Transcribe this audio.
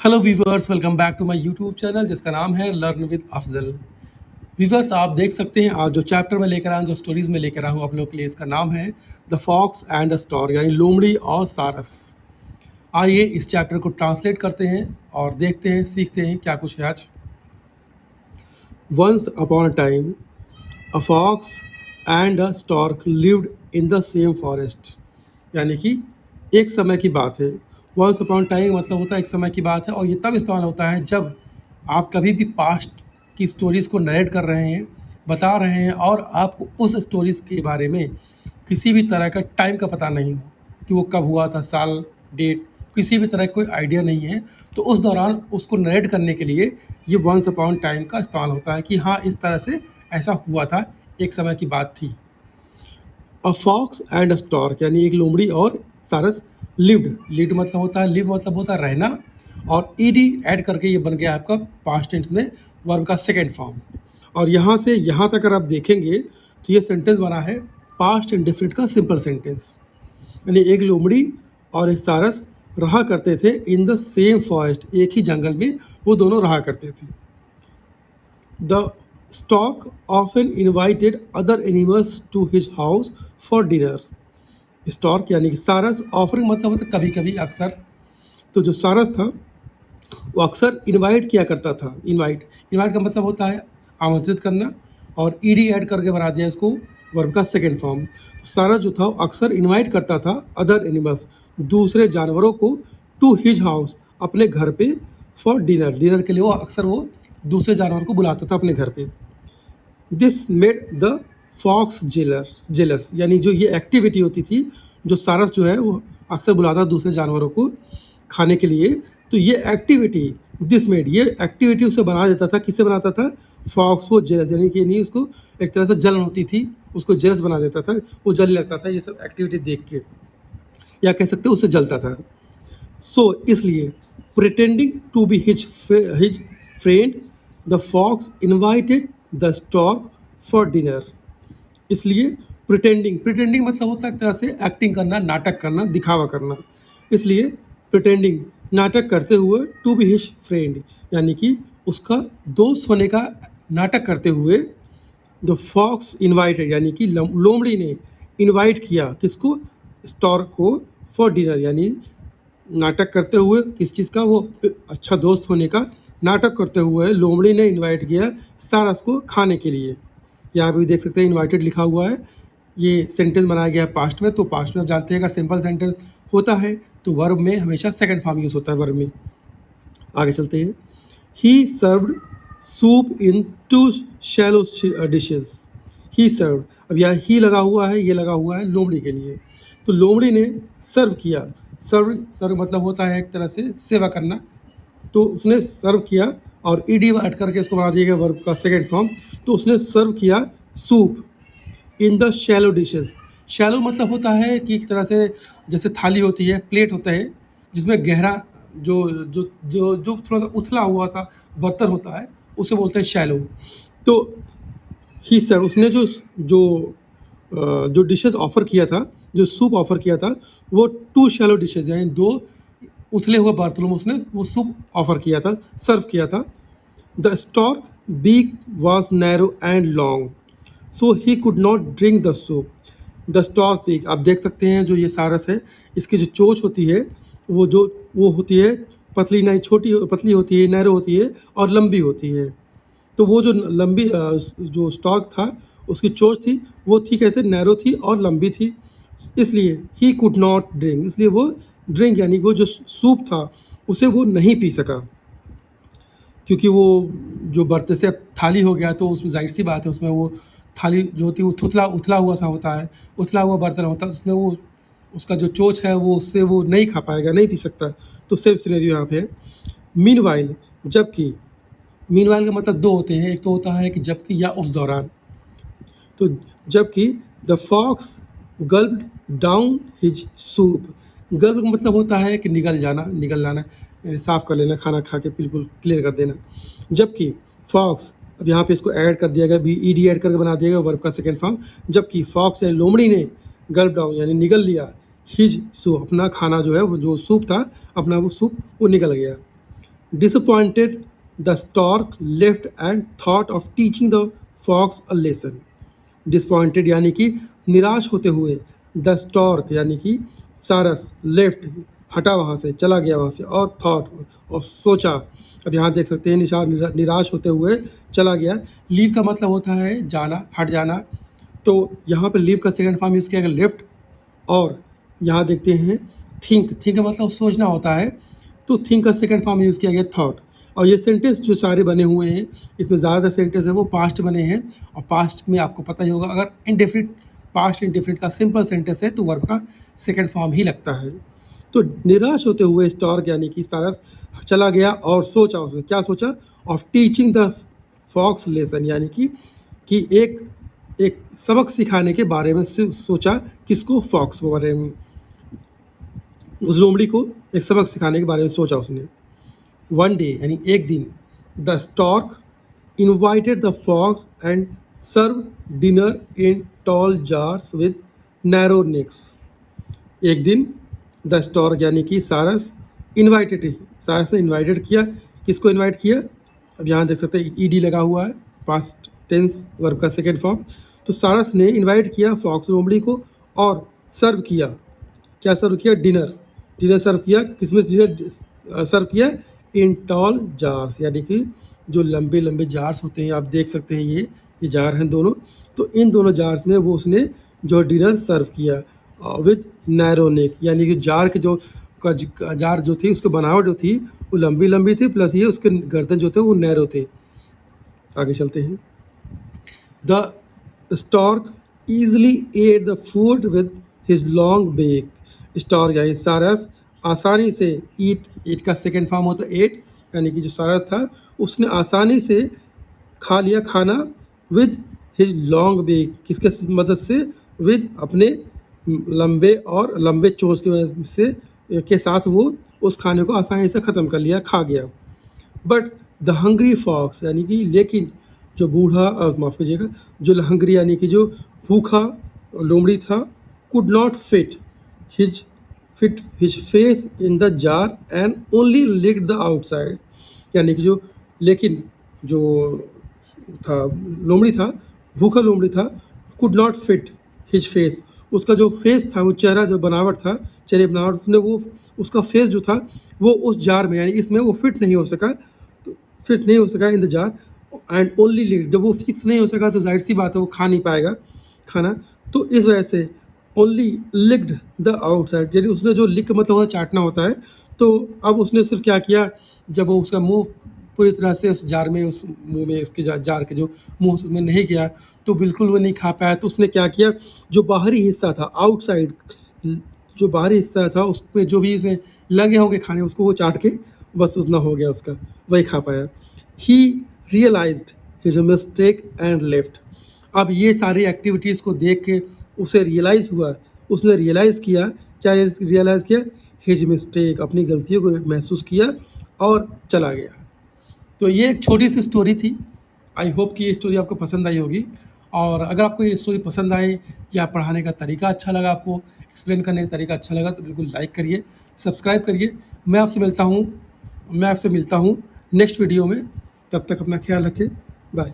Hello viewers, welcome back to my YouTube channel जिसका नाम है लर्न विद अफजल। वीवर्स, आप देख सकते हैं आज जो चैप्टर में लेकर आया हूँ, जो स्टोरीज में लेकर आया हूँ आप लोग के लिए, इसका नाम है the fox and the stork, यानी लोमड़ी और सारस। आइए इस चैप्टर को ट्रांसलेट करते हैं और देखते हैं, सीखते हैं क्या कुछ है आज। Once upon a time a fox and a stork lived in the same forest, यानी कि एक समय की बात है। वंस अपॉन टाइम मतलब होता है एक समय की बात है, और ये तब इस्तेमाल होता है जब आप कभी भी पास्ट की स्टोरीज़ को नरेट कर रहे हैं, बता रहे हैं, और आपको उस स्टोरीज़ के बारे में किसी भी तरह का टाइम का पता नहीं हो कि वो कब हुआ था, साल, डेट, किसी भी तरह का कोई आइडिया नहीं है, तो उस दौरान उसको नरेट करने के लिए ये वंस अपॉन टाइम का इस्तेमाल होता है कि हाँ, इस तरह से ऐसा हुआ था, एक समय की बात थी। A fox and a stork, यानी एक लोमड़ी और सारस लिव्ड मतलब होता है, लिव मतलब होता है रहना, और ईडी ऐड करके ये बन गया आपका पास्ट टेंस में वर्ब का सेकेंड फॉर्म। और यहाँ से यहाँ तक अगर आप देखेंगे तो ये सेंटेंस बना है पास्ट इंडेफिनिट का सिंपल सेंटेंस, यानी एक लोमड़ी और एक सारस रहा करते थे इन द सेम फॉरेस्ट, एक ही जंगल में वो दोनों रहा करते थे। The stork often invited other animals to his house for dinner. Stork यानी कि सारस, ऑफरिंग मतलब होता कभी कभी, अक्सर। तो जो सारस था वो अक्सर इनवाइट किया करता था। इनवाइट का मतलब होता है आमंत्रित करना, और ईडी ऐड करके बना दिया इसको वर्ब का सेकेंड फॉर्म। तो सारस जो था वो अक्सर इनवाइट करता था अदर एनिमल्स, दूसरे जानवरों को, टू हिज हाउस, अपने घर पे, फॉर डिनर के लिए वो अक्सर वो दूसरे जानवर को बुलाता था अपने घर पे। This made the fox jealous, यानी जो ये एक्टिविटी होती थी, जो सारस जो है वो अक्सर बुलाता दूसरे जानवरों को खाने के लिए, तो ये एक्टिविटी दिस मेड, ये एक्टिविटी उसे बना देता था। किससे बनाता था? फॉक्स को जेलस, यानी कि नहीं, उसको एक तरह से जलन होती थी, उसको जेलस बना देता था, वो जलने लगता था ये सब एक्टिविटी देख के, या कह सकते हैं उससे जलता था। सो इसलिए pretending to be his friend the fox invited the stork for dinner. इसलिए प्रिटेंडिंग मतलब होता है एक तरह से एक्टिंग करना, नाटक करना, दिखावा करना। इसलिए प्रिटेंडिंग नाटक करते हुए, टू बी हिज फ्रेंड यानी कि उसका दोस्त होने का नाटक करते हुए, द फॉक्स इन्वाइटेड यानी कि लोमड़ी ने इन्वाइट किया किसको? स्टॉर्क को, फॉर डिनर, यानी नाटक करते हुए किस चीज़ का? वो अच्छा दोस्त होने का नाटक करते हुए लोमड़ी ने इनवाइट किया सारस को खाने के लिए। यहाँ पे भी देख सकते हैं इनवाइटेड लिखा हुआ है। ये सेंटेंस बनाया गया है पास्ट में, तो पास्ट में आप जानते हैं अगर सिंपल सेंटेंस होता है तो वर्ब में हमेशा सेकंड फॉर्म यूज़ होता है वर्ब में। आगे चलते हैं। He served soup in 2 shallow dishes. He serve, अब यहाँ ही लगा हुआ है, ये लगा हुआ है लोमड़ी के लिए, तो लोमड़ी ने सर्व किया। सर्व मतलब होता है एक तरह से सेवा करना, तो उसने सर्व किया, और ईडी ऐड करके इसको बना दिया गया वर्ब का सेकेंड फॉर्म। तो उसने सर्व किया soup in the shallow dishes. Shallow मतलब होता है कि एक तरह से जैसे थाली होती है, प्लेट होता है जिसमें गहरा जो जो जो जो थोड़ा सा उथला हुआ था बर्तन होता है, उसे बोलते हैं शैलो। तो ही सर, उसने जो जो जो डिशेस ऑफ़र किया था, जो सूप ऑफ़र किया था, वो 2 शैलो डिशेस, यानी 2 उथले हुए बर्तनों में उसने वो सूप ऑफ़र किया था, सर्व किया था। The stork beak was narrow and long, so he could not drink the soup. The stork beak, आप देख सकते हैं जो ये सारस है, इसकी जो चोंच होती है वो होती है पतली, नहीं छोटी पतली होती है, नैरो होती है और लंबी होती है। तो वो जो लंबी जो स्टॉक था, उसकी चोंच थी, वो थी कैसे? नैरो थी और लंबी थी। इसलिए ही कुड नॉट ड्रिंक, इसलिए वो ड्रिंक यानी वो जो सूप था उसे वो नहीं पी सका, क्योंकि वो जो बर्तन से अब थाली हो गया, तो उसमें जाहिर सी बात है उसमें वो थाली जो होती है वो उथला हुआ सा होता है, उथला हुआ बर्तन होता है, उसमें वो उसका जो चोंच है वो उससे वो नहीं खा पाएगा, नहीं पी सकता। तो सेम सिनेरियो यहाँ पे है। मीनवाइल, जबकि, मीनवाइल का मतलब 2 होते हैं, एक तो होता है कि जबकि या उस दौरान। तो जबकि the fox gulped down his soup, gulp का मतलब होता है कि निगल जाना, निगल लाना, यानी साफ़ कर लेना, खाना खा के बिल्कुल क्लियर कर देना। जबकि फॉक्स, अब यहाँ पे इसको ऐड कर दिया गया, बी ई डी ऐड करके बना दिया गया वर्ब का सेकेंड फॉर्म। जबकि फॉक्स यानी लोमड़ी ने गल्प डाउन यानी निगल लिया हिज सूप, अपना खाना जो है वो जो सूप था, अपना वो सूप वो निकल गया। Disappointed, the stork left and thought of teaching the fox a lesson. Disappointed यानी कि निराश होते हुए, द स्टॉर्क यानी कि सारस लेफ्ट हटा, वहाँ से चला गया वहाँ से, और थॉट और सोचा। अब यहाँ देख सकते हैं निराश होते हुए चला गया। लीव का मतलब होता है जाना, हट जाना। तो यहाँ पे लीव का सेकंड फॉर्म यूज़ किया गया लेफ्ट। और यहाँ देखते हैं थिंक, थिंक का मतलब सोचना होता है, तो थिंक का सेकंड फॉर्म यूज़ किया गया थॉट। और ये सेंटेंस जो सारे बने हुए हैं, इसमें ज़्यादातर सेंटेंस है वो पास्ट बने हैं। और पास्ट में आपको पता ही होगा, अगर इनडेफिनिट पास्ट इनडेफिनिट का सिंपल सेंटेंस है तो वर्ब का सेकंड फॉर्म ही लगता है। तो निराश होते हुए स्टॉर्क यानी कि सारस चला गया और सोचा, उसने क्या सोचा, of teaching the fox lesson, यानी कि एक सबक सिखाने के बारे में सोचा। किसको? फॉक्स के बारे में, उस लोमड़ी को एक सबक सिखाने के बारे में सोचा उसने। वन डे यानी एक दिन, the stork invited the fox and serve dinner in tall jars with narrow necks. एक दिन द स्टॉर्क यानी कि सारस इन्वाइटेड, सारस ने इन्वाइटेड किया। किसको इन्वाइट किया? अब यहाँ देख सकते हैं ईडी लगा हुआ है, पास्ट टेंस वर्ब का सेकेंड फॉर्म। तो सारस ने इन्वाइट किया फॉक्स लोमड़ी को और सर्व किया। क्या सर्व किया? डिनर। डिनर सर्व किया। किसमें डिनर सर्व किया? इन टॉल जार्स, यानी कि जो लंबे लंबे जार्स होते हैं, आप देख सकते हैं ये जार हैं दोनों। तो इन दोनों जार्स में वो उसने जो डिनर सर्व किया विद नैरो नेक, यानी कि जार के जो जार जो थी उसकी बनावट जो थी वो लंबी लंबी थी, प्लस ये उसके गर्दन जो थे वो नैरो थे। आगे चलते हैं। The stork easily ate the food with his long beak. Stork यानी सारस आसानी से, ईट का सेकेंड फॉर्म होता है एट, यानी कि जो सारस था उसने आसानी से खा लिया खाना विद हिज लॉन्ग बेक। किसके मदद से? विद अपने लंबे चोंच की वजह से के साथ वो उस खाने को आसानी से ख़त्म कर लिया, खा गया। बट द हंग्री फॉक्स यानी कि लेकिन जो बूढ़ा, माफ़ कीजिएगा, जो हंग्री यानी कि जो भूखा लोमड़ी था, could not fit his face in the jar and only licked the outside. यानी कि लेकिन जो था लोमड़ी था, भूखा लोमड़ी था, could not fit his face, उसका जो फेस था, वो चेहरा जो बनावट था, चेहरे बनावट, उसने वो उसका फेस जो था वो उस जार में यानी इसमें वो फिट नहीं हो सका, तो फिट नहीं हो सका in the jar. And only licked, जब वो फिक्स नहीं हो सका तो जाहिर सी बात है वो खा नहीं पाएगा खाना। तो इस वजह से ओनली लिक्ड द आउटसाइड, यानी उसने जो लिक मतलब होता चाटना होता है। तो अब उसने सिर्फ क्या किया, जब वो उसका मुंह पूरी तरह से उस जार में, उस मुंह में, उसके जार के जो मुंह उसमें नहीं गया, तो बिल्कुल वो नहीं खा पाया। तो उसने क्या किया, जो बाहरी हिस्सा था, आउटसाइड जो बाहरी हिस्सा था, उसमें जो भी उसमें लगे होंगे खाने, उसको वो चाट के बस उतना हो गया उसका, वही खा पाया। He realized his mistake and left. अब ये सारी एक्टिविटीज़ को देख के उसे रियलाइज़ हुआ, उसने रियलाइज़ किया, क्या रियलाइज़ किया? हिज मिस्टेक, अपनी गलतियों को महसूस किया और चला गया। तो ये एक छोटी सी स्टोरी थी। आई होप कि ये स्टोरी आपको पसंद आई होगी। और अगर आपको ये स्टोरी पसंद आए या पढ़ाने का तरीका अच्छा लगा, आपको एक्सप्लेन करने का तरीका अच्छा लगा, तो बिल्कुल लाइक करिए, सब्सक्राइब करिए। मैं आपसे मिलता हूँ नेक्स्ट वीडियो में। तब तक अपना ख्याल रखें। बाय।